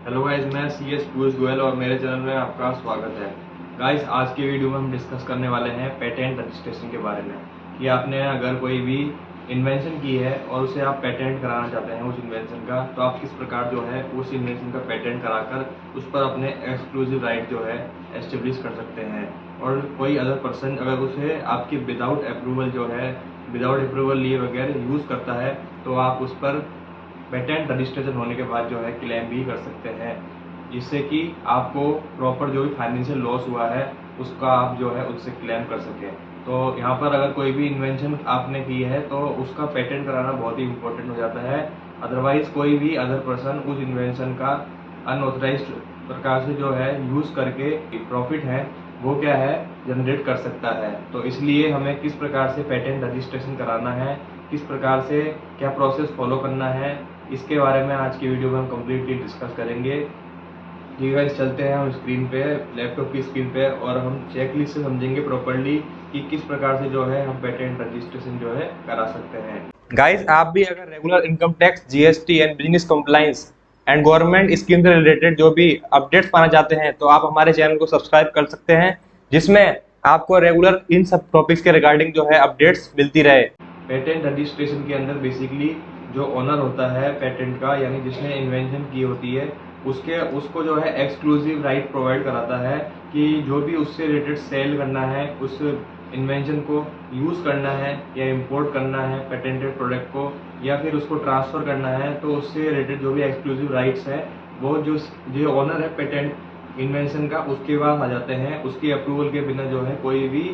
Hello guys, मैं CS Piyush Goyal और मेरे चैनल में आपका स्वागत है। गाइस, आज की वीडियो में हम डिस्कस करने वाले हैं पेटेंट रजिस्ट्रेशन के बारे में कि आपने अगर कोई भी इन्वेंशन की है और उसे आप पेटेंट कराना चाहते हैं उस इन्वेंशन का, तो आप किस प्रकार जो है उस इन्वेंशन का पेटेंट कराकर उस पर अपने एक्सक्लूसिव राइट जो है एस्टेब्लिश कर सकते हैं। और कोई अदर पर्सन अगर उसे आपकी विदाउट अप्रूवल लिए बगैर यूज़ करता है, तो आप उस पर पेटेंट रजिस्ट्रेशन होने के बाद जो है क्लेम भी कर सकते हैं, जिससे कि आपको प्रॉपर जो भी फाइनेंशियल लॉस हुआ है उसका आप जो है उससे क्लेम कर सकें। तो यहाँ पर अगर कोई भी इन्वेंशन आपने की है तो उसका पेटेंट कराना बहुत ही इम्पोर्टेंट हो जाता है। अदरवाइज कोई भी अदर पर्सन उस इन्वेंशन का अनऑथराइज प्रकार से जो है यूज़ करके प्रॉफिट है वो क्या है जनरेट कर सकता है। तो इसलिए हमें किस प्रकार से पेटेंट रजिस्ट्रेशन कराना है, किस प्रकार से क्या प्रोसेस फॉलो करना है, इसके बारे में आज की वीडियो में हम कम्प्लीटली डिस्कस करेंगे। जी गाइस, चलते हैं हम स्क्रीन पे, लैपटॉप की स्क्रीन पे, और हम चेकलिस्ट से समझेंगे प्रॉपर्ली कि किस प्रकार से जो है हम पेटेंट रजिस्ट्रेशन जो है करा सकते हैं। गाइस, आप भी अगर regular income tax, GST and business compliance and government scheme से रिलेटेड जो भी अपडेट्स पाना चाहते हैं तो आप हमारे चैनल को सब्सक्राइब कर सकते हैं, जिसमें आपको रेगुलर इन सब टॉपिक्स के रिगार्डिंग जो है अपडेट्स मिलती रहे। पेटेंट रजिस्ट्रेशन के अंदर बेसिकली जो ओनर होता है पेटेंट का, यानी जिसने इन्वेंशन की होती है, उसको जो है एक्सक्लूसिव राइट प्रोवाइड कराता है कि जो भी उससे रिलेटेड सेल करना है, उस इन्वेंशन को यूज़ करना है या इंपोर्ट करना है पेटेंटेड प्रोडक्ट को, या फिर उसको ट्रांसफ़र करना है, तो उससे रिलेटेड जो भी एक्सक्लूसिव राइट्स है वो जो ओनर है पेटेंट इन्वेंशन का उसके पास आ जाते हैं। उसकी अप्रूवल के बिना जो है कोई भी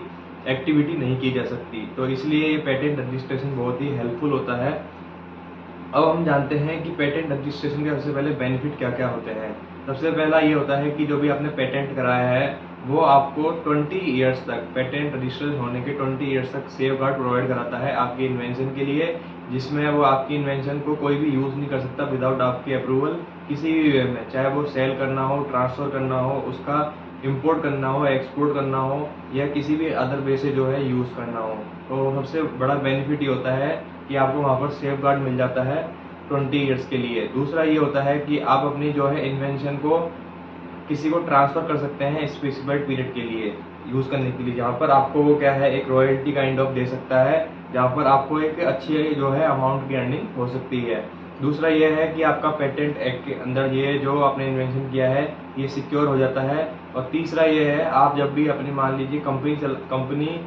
एक्टिविटी नहीं की जा सकती। तो इसलिए ये पेटेंट रजिस्ट्रेशन बहुत ही हेल्पफुल होता है। अब हम जानते हैं कि पेटेंट रजिस्ट्रेशन के सबसे पहले बेनिफिट क्या क्या होते हैं। सबसे पहला ये होता है कि जो भी आपने पेटेंट कराया है वो आपको 20 ईयर्स तक, पेटेंट रजिस्ट्रेशन होने के 20 ईयर्स तक सेफ गार्ड प्रोवाइड कराता है आपकी इन्वेंशन के लिए, जिसमें वो आपकी इन्वेंशन को कोई भी यूज़ नहीं कर सकता विदाउट आपकी अप्रूवल किसी भी वे में, चाहे वो सेल करना हो, ट्रांसफ़र करना हो, उसका इंपोर्ट करना हो, एक्सपोर्ट करना हो, या किसी भी अदर वे से जो है यूज़ करना हो। तो सबसे बड़ा बेनिफिट ये होता है कि आपको वहाँ पर सेफ गार्ड मिल जाता है 20 ईयर्स के लिए। दूसरा ये होता है कि आप अपनी जो है इन्वेंशन को किसी को ट्रांसफ़र कर सकते हैं स्पेसिफाइड पीरियड के लिए यूज़ करने के लिए, जहाँ पर आपको वो क्या है एक रॉयल्टी काइंड ऑफ दे सकता है, जहाँ पर आपको एक अच्छी जो है अमाउंट की अर्निंग हो सकती है। दूसरा ये है कि आपका पेटेंट एक्ट के अंदर ये जो आपने इन्वेंशन किया है ये सिक्योर हो जाता है। और तीसरा ये है, आप जब भी अपनी मान लीजिए कंपनी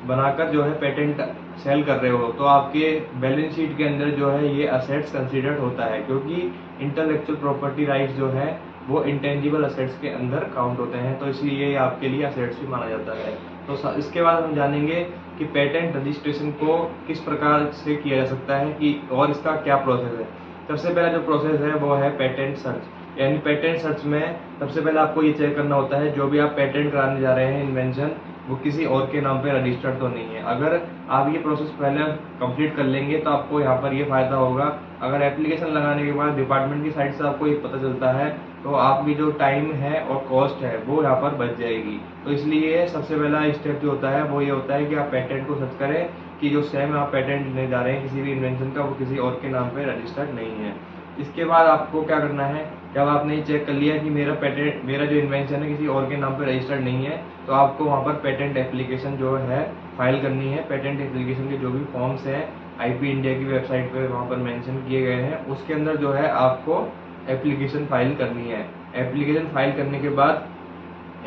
बनाकर जो है पेटेंट सेल कर रहे हो तो आपके बैलेंस शीट के अंदर जो है ये असेट्स कंसीडर्ड होता है, क्योंकि इंटेलेक्चुअल प्रॉपर्टी राइट्स जो है वो इंटेंजिबल असेट्स के अंदर काउंट होते हैं, तो इसलिए ये आपके लिए असेट्स भी माना जाता है। तो इसके बाद हम जानेंगे कि पेटेंट रजिस्ट्रेशन को किस प्रकार से किया जा सकता है कि और इसका क्या प्रोसेस है। सबसे पहला जो प्रोसेस है वो है पेटेंट सर्च। यानी पेटेंट सर्च में सबसे पहले आपको ये चेक करना होता है जो भी आप पेटेंट कराने जा रहे हैं इन्वेंशन, वो किसी और के नाम पे रजिस्टर्ड तो नहीं है। अगर आप ये प्रोसेस पहले कंप्लीट कर लेंगे तो आपको यहाँ पर ये फ़ायदा होगा, अगर एप्लीकेशन लगाने के बाद डिपार्टमेंट की साइड से आपको ये पता चलता है तो आपकी जो टाइम है और कॉस्ट है वो यहाँ पर बच जाएगी। तो इसलिए सबसे पहला स्टेप जो होता है वो ये होता है कि आप पेटेंट को सर्च करें कि जो सेम आप पेटेंट लेने जा रहे हैं किसी भी इन्वेंशन का वो किसी और के नाम पे रजिस्टर्ड नहीं है। इसके बाद आपको क्या करना है, जब आपने ये चेक कर लिया कि मेरा जो इन्वेंशन है किसी और के नाम पे रजिस्टर्ड नहीं है, तो आपको वहाँ पर पेटेंट एप्लीकेशन जो है फाइल करनी है। पेटेंट एप्लीकेशन के जो भी फॉर्म्स हैं IP इंडिया की वेबसाइट पे वहाँ पर मेंशन किए गए हैं, उसके अंदर जो है आपको एप्लीकेशन फाइल करनी है। एप्लीकेशन फाइल करने के बाद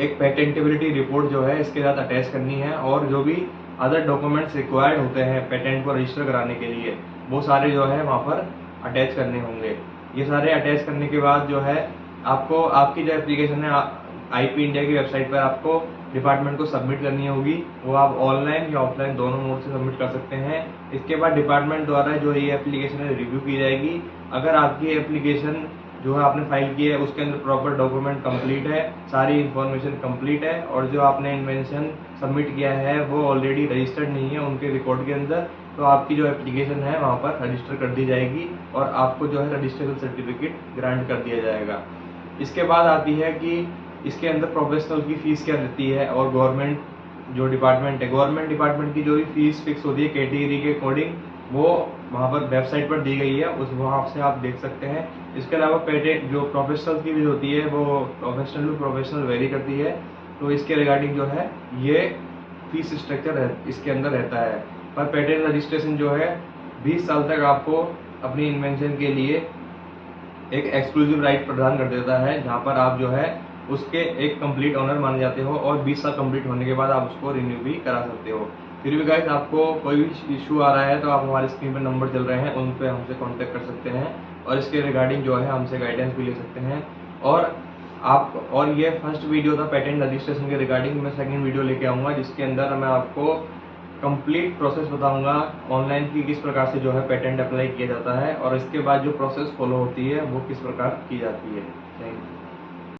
एक पेटेंटेबिलिटी रिपोर्ट जो है इसके साथ अटैच करनी है, और जो भी अदर डॉक्यूमेंट्स रिक्वायर्ड होते हैं पेटेंट को रजिस्टर कराने के लिए वो सारे जो है वहाँ पर अटैच करने होंगे। ये सारे अटैच करने के बाद जो है आपको आपकी जो एप्लीकेशन है IP इंडिया की वेबसाइट पर आपको डिपार्टमेंट को सबमिट करनी होगी। वो आप ऑनलाइन या ऑफलाइन दोनों मोड से सबमिट कर सकते हैं। इसके बाद डिपार्टमेंट द्वारा जो ये एप्लीकेशन है रिव्यू की जाएगी। अगर आपकी एप्लीकेशन जो है आपने फाइल की है उसके अंदर प्रॉपर डॉक्यूमेंट कंप्लीट है, सारी इन्फॉर्मेशन कंप्लीट है, और जो आपने इन्वेंशन सबमिट किया है वो ऑलरेडी रजिस्टर्ड नहीं है उनके रिकॉर्ड के अंदर, तो आपकी जो एप्लीकेशन है वहाँ पर रजिस्टर कर दी जाएगी और आपको जो है रजिस्ट्रेशन सर्टिफिकेट ग्रांट कर दिया जाएगा। इसके बाद आती है कि इसके अंदर प्रोफेशनल की फ़ीस क्या रहती है, और गवर्नमेंट जो डिपार्टमेंट है, गवर्नमेंट डिपार्टमेंट की जो भी फीस फिक्स होती है कैटेगरी के अकॉर्डिंग वो वहाँ पर वेबसाइट पर दी गई है, उस वहाँ से आप देख सकते हैं। इसके अलावा पेटेंट जो प्रोफेशनल की भी होती है वो प्रोफेशनल टू प्रोफेशनल वेरी करती है। तो इसके रिगार्डिंग जो है ये फीस स्ट्रक्चर इसके अंदर रहता है। पर पेटेंट रजिस्ट्रेशन जो है 20 साल तक आपको अपनी इन्वेंशन के लिए एक एक्सक्लूसिव राइट प्रदान कर देता है, जहाँ पर आप जो है उसके एक कंप्लीट ऑनर माने जाते हो और 20 साल कंप्लीट होने के बाद आप उसको रिन्यू भी करा सकते हो। फिर भी गाइस आपको कोई भी इशू आ रहा है तो आप हमारे स्क्रीन पर नंबर चल रहे हैं, उन पे हमसे कांटेक्ट कर सकते हैं और इसके रिगार्डिंग जो है हमसे गाइडेंस भी ले सकते हैं। और ये फर्स्ट वीडियो था पेटेंट रजिस्ट्रेशन के रिगार्डिंग। मैं सेकंड वीडियो लेके आऊँगा जिसके अंदर मैं आपको कंप्लीट प्रोसेस बताऊंगा ऑनलाइन की, किस प्रकार से जो है पेटेंट अप्लाई किया जाता है और इसके बाद जो प्रोसेस फॉलो होती है वो किस प्रकार की जाती है। Thank you.